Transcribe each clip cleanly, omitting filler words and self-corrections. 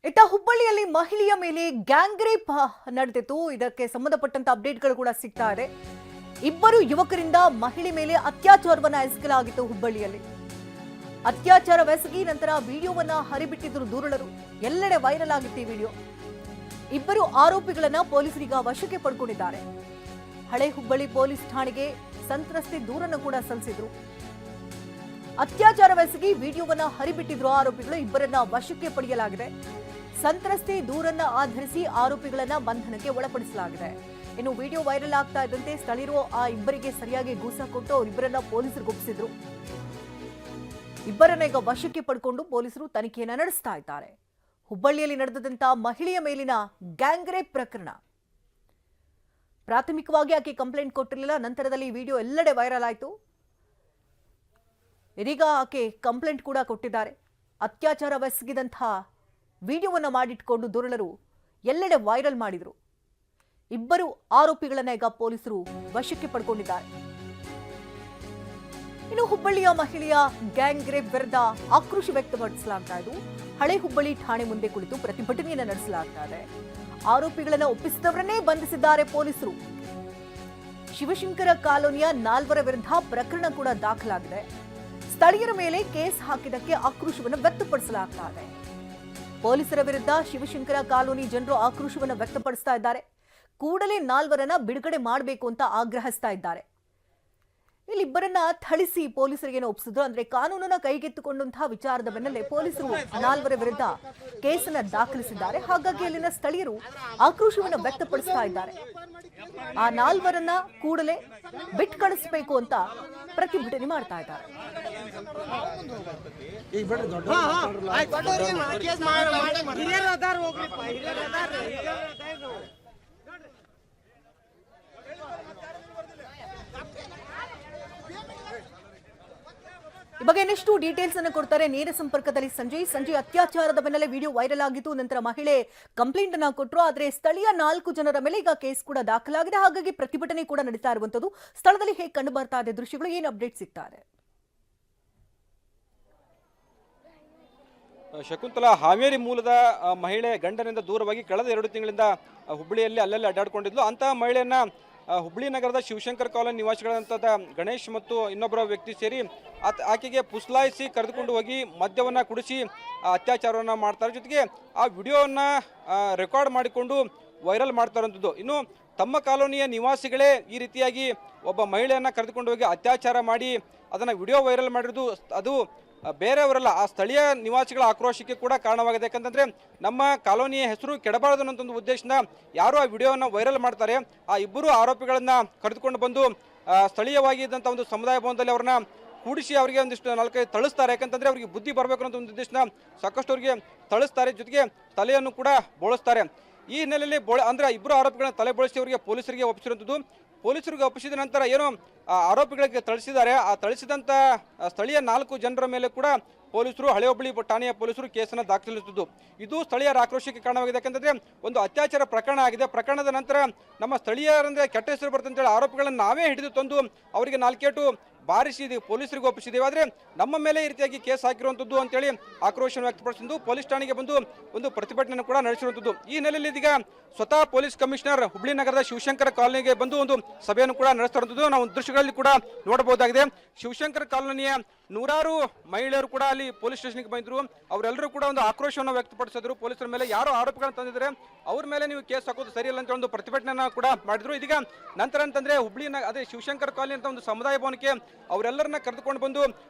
ಇತ್ತ ಹುಬ್ಬಳ್ಳಿಯಲ್ಲಿ ಮಹಿಳೆಯ ಮೇಲೆ ಗ್ಯಾಂಗ್ ರೇಪ್ ನಡೆದಿತ್ತು. ಇದಕ್ಕೆ ಸಂಬಂಧಪಟ್ಟಂತ ಅಪ್ಡೇಟ್ಗಳು ಕೂಡ ಸಿಗ್ತಾ ಇದೆ. ಇಬ್ಬರು ಯುವಕರಿಂದ ಮಹಿಳೆ ಮೇಲೆ ಅತ್ಯಾಚಾರವನ್ನ ಎಸಗಲಾಗಿತ್ತು. ಹುಬ್ಬಳ್ಳಿಯಲ್ಲಿ ಅತ್ಯಾಚಾರವೆಸಗಿ ನಂತರ ವಿಡಿಯೋವನ್ನ ಹರಿಬಿಟ್ಟಿದ್ರು ದೂರುಳರು. ಎಲ್ಲೆಡೆ ವೈರಲ್ ಆಗಿತ್ತು ಈ ವಿಡಿಯೋ. ಇಬ್ಬರು ಆರೋಪಿಗಳನ್ನ ಪೊಲೀಸರೀಗ ವಶಕ್ಕೆ ಪಡ್ಕೊಂಡಿದ್ದಾರೆ. ಹಳೆ ಹುಬ್ಬಳ್ಳಿ ಪೊಲೀಸ್ ಠಾಣೆಗೆ ಸಂತ್ರಸ್ತೆ ದೂರನ್ನು ಕೂಡ ಸಲ್ಲಿಸಿದ್ರು. ಅತ್ಯಾಚಾರವೆಸಗಿ ವಿಡಿಯೋವನ್ನ ಹರಿಬಿಟ್ಟಿದ್ರು ಆರೋಪಿಗಳು. ಇಬ್ಬರನ್ನ ವಶಕ್ಕೆ ಪಡೆಯಲಾಗಿದೆ. ಸಂತ್ರಸ್ತೆ ದೂರನ್ನ ಆಧರಿಸಿ ಆರೋಪಿಗಳನ್ನ ಬಂಧನಕ್ಕೆ ಒಳಪಡಿಸಲಾಗಿದೆ. ಇನ್ನು ವಿಡಿಯೋ ವೈರಲ್ ಆಗ್ತಾ ಇದ್ದಂತೆ ಸ್ಥಳೀಯರು ಆ ಇಬ್ಬರಿಗೆ ಸರಿಯಾಗಿ ಗೂಸ ಕೊಟ್ಟು ಅವರಿಬ್ಬರನ್ನ ಪೊಲೀಸರಿಗೆ ಒಪ್ಪಿಸಿದ್ರು. ಇಬ್ಬರನ್ನ ಈಗ ವಶಕ್ಕೆ ಪಡ್ಕೊಂಡು ಪೊಲೀಸರು ತನಿಖೆಯನ್ನ ನಡೆಸ್ತಾ ಇದ್ದಾರೆ. ಹುಬ್ಬಳ್ಳಿಯಲ್ಲಿ ನಡೆದಂತ ಮಹಿಳೆಯ ಮೇಲಿನ ಗ್ಯಾಂಗ್ ರೇಪ್ ಪ್ರಕರಣ. ಪ್ರಾಥಮಿಕವಾಗಿ ಆಕೆ ಕಂಪ್ಲೇಂಟ್ ಕೊಟ್ಟಿರಲಿಲ್ಲ. ನಂತರದಲ್ಲಿ ಈ ವಿಡಿಯೋ ಎಲ್ಲೆಡೆ ವೈರಲ್ ಆಯಿತು. ಇದೀಗ ಆಕೆ ಕಂಪ್ಲೇಂಟ್ ಕೂಡ ಕೊಟ್ಟಿದ್ದಾರೆ. ಅತ್ಯಾಚಾರವೆಸಗಿದಂತಹ ವಿಡಿಯೋವನ್ನ ಮಾಡಿಟ್ಕೊಂಡು ದೂರುಳರು ಎಲ್ಲೆಡೆ ವೈರಲ್ ಮಾಡಿದ್ರು. ಇಬ್ಬರು ಆರೋಪಿಗಳನ್ನ ಈಗ ಪೊಲೀಸರು ವಶಕ್ಕೆ ಪಡ್ಕೊಂಡಿದ್ದಾರೆ. ಇನ್ನು ಹುಬ್ಬಳ್ಳಿಯ ಮಹಿಳೆಯ ಗ್ಯಾಂಗ್ ರೇಪ್ ವಿರುದ್ಧ ಆಕ್ರೋಶ ವ್ಯಕ್ತಪಡಿಸಲಾಗ್ತಾ ಇದ್ದು ಹಳೆ ಹುಬ್ಬಳ್ಳಿ ಠಾಣೆ ಮುಂದೆ ಕುಳಿತು ಪ್ರತಿಭಟನೆಯನ್ನು ನಡೆಸಲಾಗ್ತಾ ಇದೆ. ಆರೋಪಿಗಳನ್ನ ಒಪ್ಪಿಸಿದವರನ್ನೇ ಬಂಧಿಸಿದ್ದಾರೆ ಪೊಲೀಸರು. ಶಿವಶಂಕರ ಕಾಲೋನಿಯ 4 ವಿರುದ್ಧ ಪ್ರಕರಣ ಕೂಡ ದಾಖಲಾಗಿದೆ. ಸ್ಥಳೀಯರ ಮೇಲೆ ಕೇಸ್ ಹಾಕಿದ್ದಕ್ಕೆ ಆಕ್ರೋಶವನ್ನು ವ್ಯಕ್ತಪಡಿಸಲಾಗ್ತಾ ಇದೆ. ಪೊಲೀಸರ ವಿರುದ್ಧ ಶಿವಶಂಕರ ಕಾಲೋನಿ ಜನರು ಆಕ್ರೋಶವನ್ನು ವ್ಯಕ್ತಪಡಿಸ್ತಾ ಇದ್ದಾರೆ. ಕೂಡಲೇ 4 ಬಿಡುಗಡೆ ಮಾಡಬೇಕು ಅಂತ ಆಗ್ರಹಿಸ್ತಾ ಇದ್ದಾರೆ. ಇಲ್ಲಿಬ್ಬರನ್ನ ಥಳಿಸಿ ಪೊಲೀಸರಿಗೆ ಒಪ್ಪಿಸಿದ್ರು. ಅಂದ್ರೆ ಕಾನೂನನ್ನ ಕೈಗೆತ್ತಿಕೊಂಡಂತಹ ವಿಚಾರದ ಬೆನ್ನಲ್ಲೇ ಪೊಲೀಸರು 4 ವಿರುದ್ಧ ಕೇಸನ್ನ ದಾಖಲಿಸಿದ್ದಾರೆ. ಹಾಗಾಗಿ ಅಲ್ಲಿನ ಸ್ಥಳೀಯರು ಆಕ್ರೋಶವನ್ನು ವ್ಯಕ್ತಪಡಿಸ್ತಾ ಇದ್ದಾರೆ. ಆ 4 ಕೂಡಲೇ ಬಿಟ್ಟು ಕಳಿಸಬೇಕು ಅಂತ ಪ್ರತಿಭಟನೆ ಮಾಡ್ತಾ ಇದ್ದಾರೆ. ಈ ಬಗ್ಗೆ ಇನ್ನಷ್ಟು ಡೀಟೇಲ್ಸ್ ಅನ್ನು ಕೊಡ್ತಾರೆ ನೇರ ಸಂಪರ್ಕದಲ್ಲಿ ಸಂಜಯ್. ಅತ್ಯಾಚಾರದ ಬೆನ್ನಲ್ಲೇ ವಿಡಿಯೋ ವೈರಲ್ ಆಗಿತ್ತು. ನಂತರ ಮಹಿಳೆ ಕಂಪ್ಲೇಂಟ್ ಅನ್ನ ಕೊಟ್ಟರು. ಆದರೆ ಸ್ಥಳೀಯ 4 ಜನರ ಮೇಲೆ ಈಗ ಕೇಸ್ ಕೂಡ ದಾಖಲಾಗಿದೆ. ಹಾಗಾಗಿ ಪ್ರತಿಭಟನೆ ಕೂಡ ನಡೀತಾ ಇರುವಂತದ್ದು. ಸ್ಥಳದಲ್ಲಿ ಹೇಗೆ ಕಂಡು ಬರ್ತಾ ಇದೆ ದೃಶ್ಯಗಳು, ಏನು ಅಪ್ಡೇಟ್ ಸಿಗ್ತಾ ಇದೆ? ಶಕುಂತಲಾ, ಹಾವೇರಿ ಮೂಲದ ಮಹಿಳೆ ಗಂಡನಿಂದ ದೂರವಾಗಿ ಕಳೆದ 2 ತಿಂಗಳಿಂದ ಹುಬ್ಬಳ್ಳಿಯಲ್ಲಿ ಅಲ್ಲಲ್ಲಿ ಅಡ್ಡಾಡ್ಕೊಂಡಿದ್ಲು. ಅಂತಹ ಮಹಿಳೆಯನ್ನ ಹುಬ್ಬಳ್ಳಿ ನಗರದ ಶಿವಶಂಕರ ಕಾಲೋನಿ ನಿವಾಸಿಗಳಂತದ ಗಣೇಶ್ ಮತ್ತು ಇನ್ನೊಬ್ಬರ ವ್ಯಕ್ತಿ ಸೇರಿ ಆಕೆಗೆ ಪುಸ್ಲಾಯಿಸಿ ಕರೆದುಕೊಂಡು ಹೋಗಿ ಮದ್ಯವನ್ನ ಕುಡಿಸಿ ಅತ್ಯಾಚಾರವನ್ನ ಮಾಡ್ತಾರೆ. ಜೊತೆಗೆ ಆ ವಿಡಿಯೋವನ್ನ ರೆಕಾರ್ಡ್ ಮಾಡಿಕೊಂಡು ವೈರಲ್ ಮಾಡ್ತಾ ಇರುವಂಥದ್ದು. ಇನ್ನು ತಮ್ಮ ಕಾಲೋನಿಯ ನಿವಾಸಿಗಳೇ ಈ ರೀತಿಯಾಗಿ ಒಬ್ಬ ಮಹಿಳೆಯನ್ನ ಕರೆದುಕೊಂಡು ಹೋಗಿ ಅತ್ಯಾಚಾರ ಮಾಡಿ ಅದನ್ನ ವಿಡಿಯೋ ವೈರಲ್ ಮಾಡಿರೋದು ಅದು ಬೇರೆಯವರಲ್ಲ, ಆ ಸ್ಥಳೀಯ ನಿವಾಸಿಗಳ ಆಕ್ರೋಶಕ್ಕೆ ಕೂಡ ಕಾರಣವಾಗಿದೆ. ಯಾಕಂತಂದ್ರೆ ನಮ್ಮ ಕಾಲೋನಿಯ ಹೆಸರು ಕೆಡಬಾರದು ಅನ್ನೋ ಒಂದು ಉದ್ದೇಶದಿಂದ ಯಾರು ಆ ವಿಡಿಯೋವನ್ನು ವೈರಲ್ ಮಾಡ್ತಾರೆ ಆ ಇಬ್ಬರು ಆರೋಪಿಗಳನ್ನ ಕರೆದುಕೊಂಡು ಬಂದು ಸ್ಥಳೀಯವಾಗಿ ಇದ್ದಂಥ ಒಂದು ಸಮುದಾಯ ಭವನದಲ್ಲಿ ಅವ್ರನ್ನ ಕೂಡಿಸಿ ಅವರಿಗೆ ಒಂದಿಷ್ಟು 4-5 ತಳಿಸ್ತಾರೆ. ಯಾಕಂತಂದ್ರೆ ಅವರಿಗೆ ಬುದ್ಧಿ ಬರಬೇಕು ಅನ್ನೋ ಒಂದು ಉದ್ದೇಶನ ಸಾಕಷ್ಟು ಅವರಿಗೆ ತಳಿಸ್ತಾರೆ. ಜೊತೆಗೆ ತಲೆಯನ್ನು ಕೂಡ ಬೋಳಿಸ್ತಾರೆ. ಈ ಹಿನ್ನೆಲೆಯಲ್ಲಿ ಅಂದ್ರೆ ಇಬ್ಬರು ಆರೋಪಿಗಳನ್ನ ತಲೆ ಬೋಳಿಸಿ ಅವರಿಗೆ ಪೊಲೀಸರಿಗೆ ಒಪ್ಪಿಸಿರುವಂಥದ್ದು. ಪೊಲೀಸರಿಗೆ ಒಪ್ಪಿಸಿದ ನಂತರ ಏನು ಆರೋಪಿಗಳಿಗೆ ಥಳಿಸಿದ್ದಾರೆ, ಆ ಥಳಿಸಿದಂಥ ಸ್ಥಳೀಯ 4 ಜನರ ಮೇಲೆ ಕೂಡ ಪೊಲೀಸರು ಹಳೆ ಹುಬ್ಬಳ್ಳಿ ಠಾಣೆಯ ಪೊಲೀಸರು ಕೇಸನ್ನು ದಾಖಲಿಸುತ್ತಿದ್ದು ಇದು ಸ್ಥಳೀಯರ ಆಕ್ರೋಶಕ್ಕೆ ಕಾರಣವಾಗಿದೆ. ಯಾಕಂತಂದ್ರೆ ಒಂದು ಅತ್ಯಾಚಾರ ಪ್ರಕರಣ ಆಗಿದೆ. ಪ್ರಕರಣದ ನಂತರ ನಮ್ಮ ಸ್ಥಳೀಯರಂದ್ರೆ ಕೆಟ್ಟ ಹೆಸರು ಬರ್ತಂತೇಳಿ ಆರೋಪಿಗಳನ್ನು ನಾವೇ ಹಿಡಿದು ತಂದು ಅವರಿಗೆ 4 ಏಟು ಬಾರಿಸಿ ಪೊಲೀಸರಿಗೆ ಒಪ್ಪಿಸಿದ್ದೇವೆ. ಆದರೆ ನಮ್ಮ ಮೇಲೆ ಈ ರೀತಿಯಾಗಿ ಕೇಸ್ ಹಾಕಿರುವಂಥದ್ದು ಅಂತೇಳಿ ಆಕ್ರೋಶ ವ್ಯಕ್ತಪಡಿಸಿದ್ದು ಪೊಲೀಸ್ ಠಾಣೆಗೆ ಬಂದು ಒಂದು ಪ್ರತಿಭಟನೆ ಕೂಡ ನಡೆಸಿರುವಂಥದ್ದು. ಈ ಹಿನ್ನೆಲೆಯಲ್ಲಿ ಇದೀಗ ಸ್ವತಃ ಪೊಲೀಸ್ ಕಮಿಷನರ್ ಹುಬ್ಬಳ್ಳಿ ನಗರದ ಶಿವಶಂಕರ ಕಾಲೋನಿಗೆ ಬಂದು ಒಂದು ಸಭೆಯನ್ನು ಕೂಡ ನಡೆಸ್ತಿರುವಂಥದ್ದು ನಾವು ದೃಶ್ಯಗಳಲ್ಲಿ ಕೂಡ ನೋಡಬಹುದಾಗಿದೆ. ಶಿವಶಂಕರ ಕಾಲೋನಿಯ 100 ಮಹಿಳೆಯರು ಕೂಡ ಅಲ್ಲಿ ಪೊಲೀಸ್ ಸ್ಟೇಷನ್ಗೆ ಬಂದಿದ್ರು. ಅವರೆಲ್ಲರೂ ಕೂಡ ಒಂದು ಆಕ್ರೋಶವನ್ನು ವ್ಯಕ್ತಪಡಿಸಿದ್ರು. ಪೊಲೀಸರ ಮೇಲೆ ಯಾರು ಆರೋಪಗಳನ್ನು ತಂದಿದ್ದಾರೆ ಅವ್ರ ಮೇಲೆ ನೀವು ಕೇಸ್ ಹಾಕೋದು ಸರಿಯಲ್ಲ ಅಂತ ಒಂದು ಪ್ರತಿಭಟನೆ ಕೂಡ ಮಾಡಿದ್ರು. ಇದೀಗ ನಂತರ ಅಂತಂದ್ರೆ ಹುಬ್ಬಳ್ಳಿ ಅದೇ ಶಿವಶಂಕರ ಕಾಲೋನಿ ಅಂತ ಒಂದು ಸಮುದಾಯ ಭವನಕ್ಕೆ ಅವರೆಲ್ಲರನ್ನ ಕರೆದುಕೊಂಡು ಬಂದು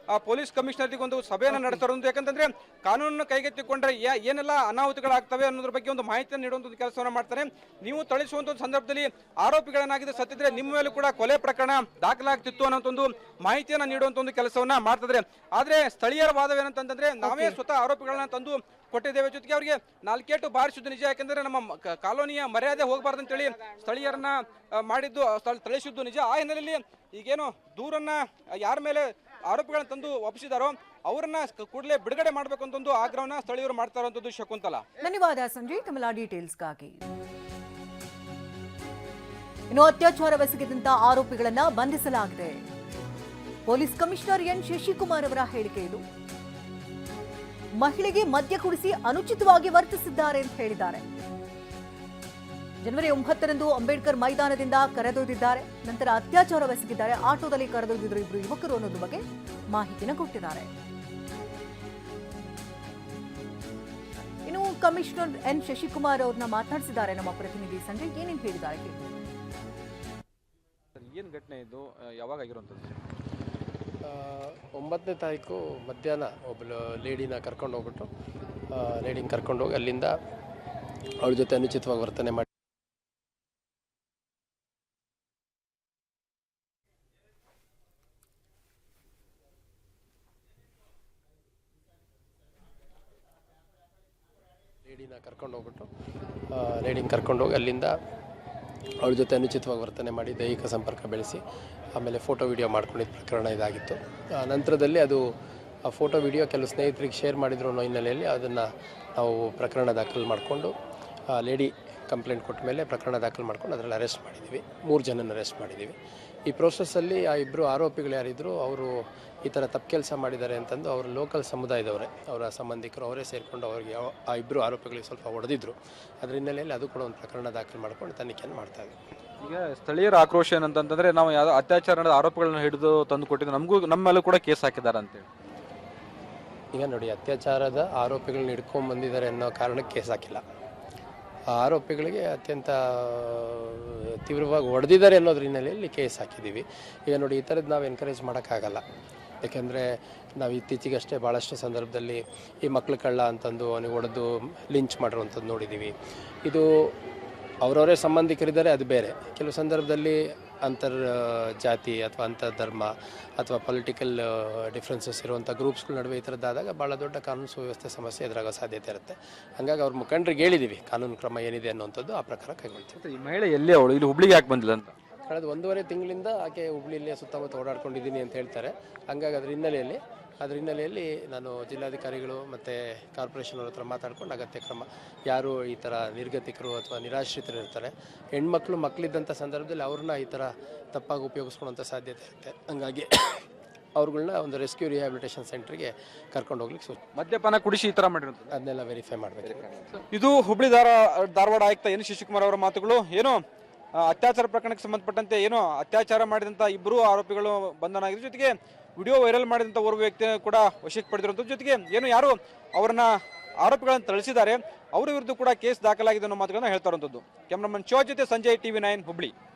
ಪೊಲೀಸ್ ಕಮಿಷನರ್ಗೆ ಒಂದು ಸಭೆಯನ್ನು ನಡೆಸ್ತಾರೊಂದು. ಯಾಕಂತಂದ್ರೆ ಕಾನೂನನ್ನು ಕೈಗೆತ್ತಿಕೊಂಡ್ರೆ ಏನೆಲ್ಲ ಅನಾಹುತಗಳಾಗ್ತವೆ ಅನ್ನೋದ್ರ ಬಗ್ಗೆ ಒಂದು ಮಾಹಿತಿಯನ್ನು ನೀಡುವಂಥ ಕೆಲಸವನ್ನು ಮಾಡ್ತಾರೆ. ನೀವು ಥಳಿಸುವಂತ ಸಂದರ್ಭದಲ್ಲಿ ಆರೋಪಿಗಳನ್ನಾಗಿದೆ ಸತ್ತಿದ್ರೆ ನಿಮ್ಮ ಮೇಲೂ ಕೂಡ ಕೊಲೆ ಪ್ರಕರಣ ದಾಖಲಾಗ್ತಿತ್ತು ಅನ್ನೋ ಒಂದು ಮಾಹಿತಿಯನ್ನು ನೀಡುವಂತ ಒಂದು ಕೆಲಸವನ್ನ ಮಾಡ್ತಿದ್ರೆ. ಆದ್ರೆ ಸ್ಥಳೀಯರ ವಾದವೇನಂತಂದ್ರೆ ನಾವೇ ಸ್ವತಃ ಆರೋಪಿಗಳನ್ನ ತಂದು ಕೊಟ್ಟಿದ್ದೇವೆ. ಜೊತೆಗೆ ಅವರಿಗೆ 4 ಏಟು ಬಾರಿಸಿದ್ದು ನಿಜ. ಯಾಕಂದ್ರೆ ನಮ್ಮ ಕಾಲೋನಿಯ ಮರ್ಯಾದೆ ಹೋಗಬಾರ್ದು ಅಂತೇಳಿ ಸ್ಥಳೀಯರನ್ನ ಮಾಡಿದ್ದು ಥಳಿಸಿದ್ದು ನಿಜ. ಆ ಹಿನ್ನೆಲೆಯಲ್ಲಿ ಈಗೇನು ದೂರನ್ನ ಯಾರ ಮೇಲೆ ಆರೋಪಿಗಳನ್ನ ತಂದು ಒಪ್ಪಿಸಿದಾರೋ ಅವರನ್ನ ಕೂಡಲೇ ಬಿಡುಗಡೆ ಮಾಡಬೇಕು ಅಂತ ಒಂದು ಆಗ್ರಹವನ್ನ ಸ್ಥಳೀಯರು ಮಾಡ್ತಾ ಇರುವಂತದ್ದು. ಶಕುಂತಲಾ, ಧನ್ಯವಾದ ಸಂಜಯ್ ತಮ್ಮೆಲ್ಲ ಡೀಟೇಲ್ಸ್ಗಾಗಿ. ಇನ್ನು ಅತ್ಯಾಚಾರವೆಸಗಿದಂತ ಆರೋಪಿಗಳನ್ನ ಬಂಧಿಸಲಾಗಿದೆ. ಪೊಲೀಸ್ ಕಮಿಷನರ್ ಎನ್ ಶಶಿಕುಮಾರ್ ಅವರ ಹೇಳಿಕೆ ಇದು. ಮಹಿಳೆಗೆ ಮದ್ಯ ಕುಡಿಸಿ ಅನುಚಿತವಾಗಿ ವರ್ತಿಸಿದ್ದಾರೆ ಅಂತ ಹೇಳಿದ್ದಾರೆ. ಜನವರಿ 9ರಂದು ಅಂಬೇಡ್ಕರ್ ಮೈದಾನದಿಂದ ಕರೆದೊಯ್ದಿದ್ದಾರೆ. ನಂತರ ಅತ್ಯಾಚಾರವೆಸಗಿದ್ದಾರೆ. ಆಟೋದಲ್ಲಿ ಕರೆದೊಯ್ದಿದ್ರು ಇಬ್ಬರು ಯುವಕರು ಅನ್ನೋದ್ರ ಬಗ್ಗೆ ಮಾಹಿತಿನ ಕೊಟ್ಟಿದ್ದಾರೆ. ಇನ್ನು ಕಮಿಷನರ್ ಎನ್ ಶಶಿಕುಮಾರ್ ಅವ್ರನ್ನ ಮಾತನಾಡಿಸಿದ್ದಾರೆ ನಮ್ಮ ಪ್ರತಿನಿಧಿ ಸಂಜಯ್. ಏನೇನು ಹೇಳಿದ್ದಾರೆ ಕೇಳಿ. ಏನು ಘಟನೆ ಇದು, ಯಾವಾಗ ಆಗಿರುವಂಥದ್ದು? 9ನೇ ತಾರೀಕು ಮಧ್ಯಾಹ್ನ ಒಬ್ಬಳು ಲೇಡಿನ ಕರ್ಕೊಂಡು ಹೋಗ್ಬಿಟ್ಟು ಲೇಡಿನ ಕರ್ಕೊಂಡು ಹೋಗಿ ಅಲ್ಲಿಂದ ಅವಳ ಜೊತೆ ಅನುಚಿತವಾಗಿ ವರ್ತನೆ ಮಾಡಿ ಲೇಡಿನ ಕರ್ಕೊಂಡು ಹೋಗಿ ಅಲ್ಲಿಂದ ಅವಳ ಜೊತೆ ಅನುಚಿತವಾಗಿ ವರ್ತನೆ ಮಾಡಿ ದೈಹಿಕ ಸಂಪರ್ಕ ಬೆಳೆಸಿ ಆಮೇಲೆ ಫೋಟೋ ವಿಡಿಯೋ ಮಾಡ್ಕೊಂಡಿದ್ದ ಪ್ರಕರಣ ಇದಾಗಿತ್ತು. ನಂತರದಲ್ಲಿ ಅದು ಆ ಫೋಟೋ ವಿಡಿಯೋ ಕೆಲವು ಸ್ನೇಹಿತರಿಗೆ ಶೇರ್ ಮಾಡಿದ್ರು ಅನ್ನೋ ಹಿನ್ನೆಲೆಯಲ್ಲಿ ಅದನ್ನು ನಾವು ಪ್ರಕರಣ ದಾಖಲು ಮಾಡಿಕೊಂಡು ಲೇಡಿ ಕಂಪ್ಲೇಂಟ್ ಕೊಟ್ಟ ಮೇಲೆ ಪ್ರಕರಣ ದಾಖಲು ಮಾಡ್ಕೊಂಡು ಅದರಲ್ಲಿ ಅರೆಸ್ಟ್ ಮಾಡಿದ್ದೀವಿ. 3 ಜನನ ಅರೆಸ್ಟ್ ಮಾಡಿದ್ದೀವಿ. ಈ ಪ್ರೋಸೆಸ್ಸಲ್ಲಿ ಆ ಇಬ್ಬರು ಆರೋಪಿಗಳು ಯಾರಿದ್ರು ಅವರು ಈ ಥರ ತಪ್ಪು ಕೆಲಸ ಮಾಡಿದ್ದಾರೆ ಅಂತಂದು ಅವರು ಲೋಕಲ್ ಸಮುದಾಯದವರೇ, ಅವರ ಸಂಬಂಧಿಕರು ಅವರೇ ಸೇರಿಕೊಂಡು ಅವರಿಗೆ ಆ ಇಬ್ಬರು ಆರೋಪಿಗಳಿಗೆ ಸ್ವಲ್ಪ ಹೊಡೆದಿದ್ರು. ಅದರ ಹಿನ್ನೆಲೆಯಲ್ಲಿ ಅದು ಕೂಡ ಒಂದು ಪ್ರಕರಣ ದಾಖಲು ಮಾಡ್ಕೊಂಡು ತನಿಖೆಯನ್ನು ಮಾಡ್ತಾ ಇದ್ದೀವಿ. ಈಗ ಸ್ಥಳೀಯರ ಆಕ್ರೋಶ ಏನಂತಂದ್ರೆ ನಾವು ಯಾವುದೋ ಅತ್ಯಾಚಾರ ನಡೆದ ಆರೋಪಗಳನ್ನ ಹಿಡಿದು ತಂದು ಕೊಟ್ಟಿದ್ದು ನಮ್ಮ ಮೇಲೂ ಕೂಡ ಕೇಸ್ ಹಾಕಿದ್ದಾರೆ ಅಂತೇಳಿ. ಈಗ ನೋಡಿ, ಅತ್ಯಾಚಾರದ ಆರೋಪಿಗಳನ್ನ ಹಿಡ್ಕೊಂಡು ಬಂದಿದ್ದಾರೆ ಅನ್ನೋ ಕಾರಣಕ್ಕೆ ಕೇಸ್ ಹಾಕಿಲ್ಲ. ಆ ಆರೋಪಿಗಳಿಗೆ ಅತ್ಯಂತ ತೀವ್ರವಾಗಿ ಹೊಡೆದಿದ್ದಾರೆ ಅನ್ನೋದ್ರ ಹಿನ್ನೆಲೆಯಲ್ಲಿ ಕೇಸ್ ಹಾಕಿದ್ದೀವಿ. ಈಗ ನೋಡಿ, ಈ ಥರದ್ದು ನಾವು ಎನ್ಕರೇಜ್ ಮಾಡೋಕ್ಕಾಗಲ್ಲ. ಯಾಕೆಂದರೆ ನಾವು ಇತ್ತೀಚೆಗಷ್ಟೇ ಭಾಳಷ್ಟು ಸಂದರ್ಭದಲ್ಲಿ ಈ ಮಕ್ಳು ಕಳ್ಳ ಅಂತಂದು ಅವನಿಗೆ ಹೊಡೆದು ಲಿಂಚ್ ಮಾಡಿರುವಂಥದ್ದು ನೋಡಿದ್ದೀವಿ. ಇದು ಅವರವರೇ ಸಂಬಂಧಿಕರಿದ್ದಾರೆ, ಅದು ಬೇರೆ. ಕೆಲವು ಸಂದರ್ಭದಲ್ಲಿ ಅಂತರ್ ಜಾತಿ ಅಥವಾ ಅಂತರ್ ಧರ್ಮ ಅಥವಾ ಪೊಲಿಟಿಕಲ್ ಡಿಫ್ರೆನ್ಸಸ್ ಇರುವಂಥ ಗ್ರೂಪ್ಸ್ಗಳ ನಡುವೆ ಈ ಥರದ್ದಾದಾಗ ಭಾಳ ದೊಡ್ಡ ಕಾನೂನು ಸುವ್ಯವಸ್ಥೆ ಸಮಸ್ಯೆ ಎದುರಾಗೋ ಸಾಧ್ಯತೆ ಇರುತ್ತೆ. ಹಾಗಾಗಿ ಅವ್ರ ಮುಖಂಡರಿಗೆ ಹೇಳಿದ್ದೀವಿ ಕಾನೂನು ಕ್ರಮ ಏನಿದೆ ಅನ್ನುವಂಥದ್ದು, ಆ ಪ್ರಕಾರ ಕೈಗೊಳ್ತೀವಿ. ಈ ಮಹಿಳೆ ಎಲ್ಲಿ ಅವಳು ಇಲ್ಲಿ ಹುಬ್ಳಿಗೆ ಯಾಕೆ ಬಂದಿಲ್ಲ ಅಂತ? ಕಳೆದ 1.5 ತಿಂಗಳಿಂದ ಆಕೆ ಹುಬ್ಳಿಯಲ್ಲಿ ಸುತ್ತಮುತ್ತ ಓಡಾಡ್ಕೊಂಡಿದ್ದೀನಿ ಅಂತ ಹೇಳ್ತಾರೆ. ಹಂಗಾಗಿ ಅದ್ರ ಹಿನ್ನೆಲೆಯಲ್ಲಿ ನಾನು ಜಿಲ್ಲಾಧಿಕಾರಿಗಳು ಮತ್ತು ಕಾರ್ಪೊರೇಷನ್ ಅವ್ರ ಹತ್ರ ಮಾತಾಡ್ಕೊಂಡು ಅಗತ್ಯ ಕ್ರಮ, ಯಾರು ಈ ಥರ ನಿರ್ಗತಿಕರು ಅಥವಾ ನಿರಾಶ್ರಿತರು ಇರ್ತಾರೆ, ಹೆಣ್ಮಕ್ಳು ಮಕ್ಕಳಿದ್ದಂಥ ಸಂದರ್ಭದಲ್ಲಿ ಅವ್ರನ್ನ ಈ ಥರ ತಪ್ಪಾಗಿ ಉಪಯೋಗಿಸ್ಕೊಳ್ಳೋಂಥ ಸಾಧ್ಯತೆ ಇರುತ್ತೆ. ಹಂಗಾಗಿ ಅವ್ರುಗಳನ್ನ ಒಂದು ರೆಸ್ಕ್ಯೂ ರಿಹ್ಯಾಬಿಲಿಟೇಷನ್ ಸೆಂಟ್ರಿಗೆ ಕರ್ಕೊಂಡು ಹೋಗ್ಲಿಕ್ಕೆ ಸೂಚನೆ. ಮದ್ಯಪಾನ ಕುಡಿಸಿ ಈ ಥರ ಮಾಡಿರೋದು ಅದನ್ನೆಲ್ಲ ವೆರಿಫೈ ಮಾಡಬೇಕು. ಇದು ಹುಬ್ಳಿ ಧಾರವಾಡ ಆಯುಕ್ತ ಎನ್ ಶಶಿಕುಮಾರ್ ಅವರ ಮಾತುಗಳು. ಏನೋ ಅತ್ಯಾಚಾರ ಪ್ರಕರಣಕ್ಕೆ ಸಂಬಂಧಪಟ್ಟಂತೆ ಏನೋ ಅತ್ಯಾಚಾರ ಮಾಡಿದಂಥ ಇಬ್ಬರು ಆರೋಪಿಗಳು ಬಂಧನ ಆಗಿದ್ರು. ಜೊತೆಗೆ ವಿಡಿಯೋ ವೈರಲ್ ಮಾಡಿದಂಥ ಓರ್ವ ವ್ಯಕ್ತಿ ಕೂಡ ವಶಕ್ಕೆ ಪಡೆದಿರುವಂಥದ್ದು. ಜೊತೆಗೆ ಏನು ಯಾರು ಅವರನ್ನ ಆರೋಪಿಗಳನ್ನು ಥಳಿಸಿದ್ದಾರೆ ಅವರ ವಿರುದ್ಧ ಕೂಡ ಕೇಸ್ ದಾಖಲಾಗಿದೆ ಅನ್ನೋ ಮಾತುಗಳನ್ನ ಹೇಳ್ತಾ ಇರುವಂಥದ್ದು. ಕ್ಯಾಮ್ರಾಮನ್ ಶಿವ ಜೊತೆ ಸಂಜಯ್, TV9 ಹುಬ್ಳಿ.